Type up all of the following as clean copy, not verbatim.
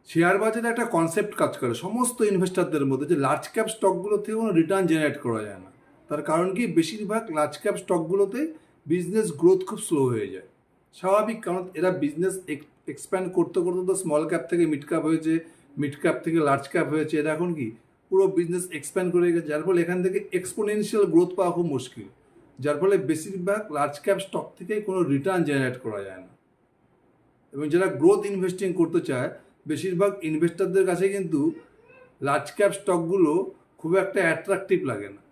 Share বাজারে একটা concept কাজ করে সমস্ত ইনভেস্টারদের মধ্যে, যে লার্জ ক্যাপ স্টকগুলো থেকে কোনো রিটার্ন জেনারেট করা যায় না। তার কারণ কি, বেশিরভাগ লার্জ ক্যাপ স্টকগুলোতে বিজনেস গ্রোথ খুব স্লো হয়ে যায়। স্বাভাবিক, কারণ এরা বিজনেস এক্সপ্যান্ড করতে করতে তো স্মল ক্যাপ থেকে মিড ক্যাপ হয়েছে, মিড ক্যাপ থেকে লার্জ ক্যাপ হয়েছে, এরা এখন কি পুরো বিজনেস এক্সপ্যান্ড করে গেছে, যার ফলে এখান থেকে এক্সপোনেনশিয়াল গ্রোথ পাওয়া খুব মুশকিল। যার ফলে বেশিরভাগ লার্জ ক্যাপ স্টক থেকে কোনো রিটার্ন জেনারেট করা যায় না। এবং যারা গ্রোথ ইনভেস্টিং করতে চায়, বেশিরভাগ ইনভেস্টরদের কাছে কিন্তু লার্জ ক্যাপ স্টকগুলো খুব একটা অ্যাট্রাকটিভ লাগে না।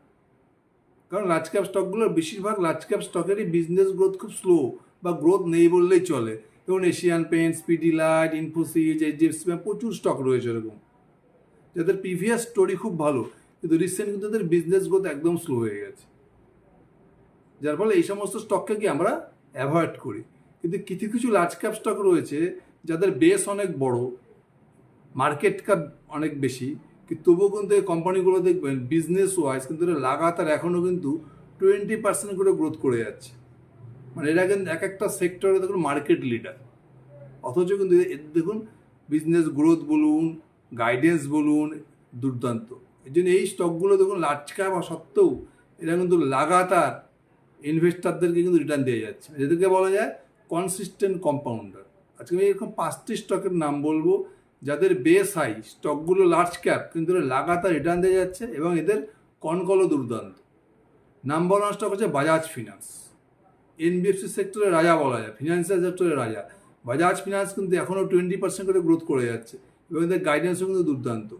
কারণ লার্জ ক্যাপ স্টকগুলোর বেশিরভাগ লার্জ ক্যাপ স্টকেরই বিজনেস গ্রোথ খুব স্লো বা গ্রোথ নেই বললেই চলে। যেমন Asian paints, Pidilite, Infosys, HDFC bank, প্রচুর স্টক রয়েছে এরকম, যাদের প্রিভিয়াস স্টোরি খুব ভালো, কিন্তু রিসেন্ট কিন্তু তাদের বিজনেস গ্রোথ একদম স্লো হয়ে গেছে। যার ফলে এই সমস্ত স্টককে কি আমরা অ্যাভয়েড করি। কিন্তু কিছু কিছু লার্জ ক্যাপ স্টক রয়েছে যাদের বেস অনেক বড়, মার্কেট ক্যাপ অনেক বেশি, কিন্তু তবুও কিন্তু এই কোম্পানিগুলো দেখবেন বিজনেস ওয়াইজ কিন্তু এরা লাগাতার এখনও কিন্তু 20% করে গ্রোথ করে যাচ্ছে। মানে এরা কিন্তু এক একটা সেক্টরে দেখুন মার্কেট লিডার, অথচ কিন্তু এদের দেখুন বিজনেস গ্রোথ বলুন, গাইডেন্স বলুন, দুর্দান্ত। এই জন্য এই স্টকগুলো দেখুন লার্জ ক্যাপ হওয়া সত্ত্বেও এরা কিন্তু লাগাতার ইনভেস্টারদেরকে কিন্তু রিটার্ন দিয়ে যাচ্ছে, যেটাকে বলা যায় কনসিস্টেন্ট কম্পাউন্ডার। আজকে আমি এরকম 5টি স্টকের নাম বলবো যাদের বেস হাই, স্টকগুলো লার্জ ক্যাপ, কিন্তু এরা লাগাতার রিটার্ন দিয়ে যাচ্ছে এবং এদের কনকলও দুর্দান্ত। নাম্বার 1 স্টক হচ্ছে বাজাজ ফিনান্স। এনবিএফসি সেক্টরের রাজা বলা যায়, ফিনান্সিয়াল সেক্টরের রাজা। বাজাজ ফিনান্স কিন্তু এখনও 20% করে গ্রোথ করে যাচ্ছে এবং এদের গাইডেন্সও কিন্তু দুর্দান্ত।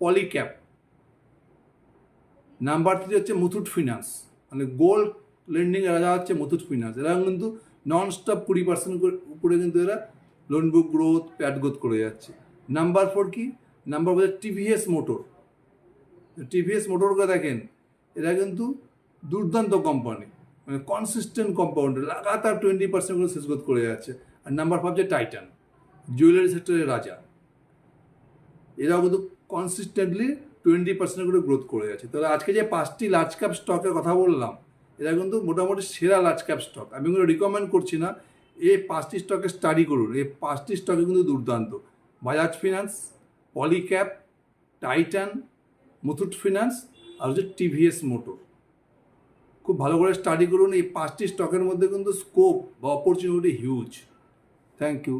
পলিক্যাপ। নাম্বার 3 হচ্ছে মুথুট ফিনান্স, মানে গোল্ড লেন্ডিং এর রাজা হচ্ছে মুথুট ফিনান্স। এরা কিন্তু নন স্টপ 20% উপরে কিন্তু এরা লোন বুক গ্রোথ, প্যাট গ্রোথ করে যাচ্ছে। নাম্বার 4 কি? Number 4 TVS motor. টিভিএস মোটরকে দেখেন, এরা কিন্তু দুর্দান্ত কোম্পানি, মানে কনসিস্টেন্ট কম্পাউন্ডার, লাগাতার 20% করে শেষ গ্রোথ করে যাচ্ছে। আর নাম্বার 5 যে টাইটান, জুয়েলারি সেক্টরের রাজা। এরাও কিন্তু কনসিস্টেন্টলি 20% করে গ্রোথ করে যাচ্ছে। তাহলে আজকে যে 5টি লার্জ ক্যাপ স্টকের কথা বললাম, এরা কিন্তু মোটামুটি সেরা লার্জ ক্যাপ স্টক। আমি এগুলো রিকমেন্ড করছি না, এই 5টি স্টকে স্টাডি করুন। এই 5টি স্টকে কিন্তু দুর্দান্ত। Bajaj finance, Polycab, Titan, Muthoot finance আর হচ্ছে টিভিএস মোটর। খুব ভালো করে স্টাডি করুন। এই 5টি স্টকের মধ্যে কিন্তু স্কোপ বা অপরচুনিটি হিউজ। Thank you.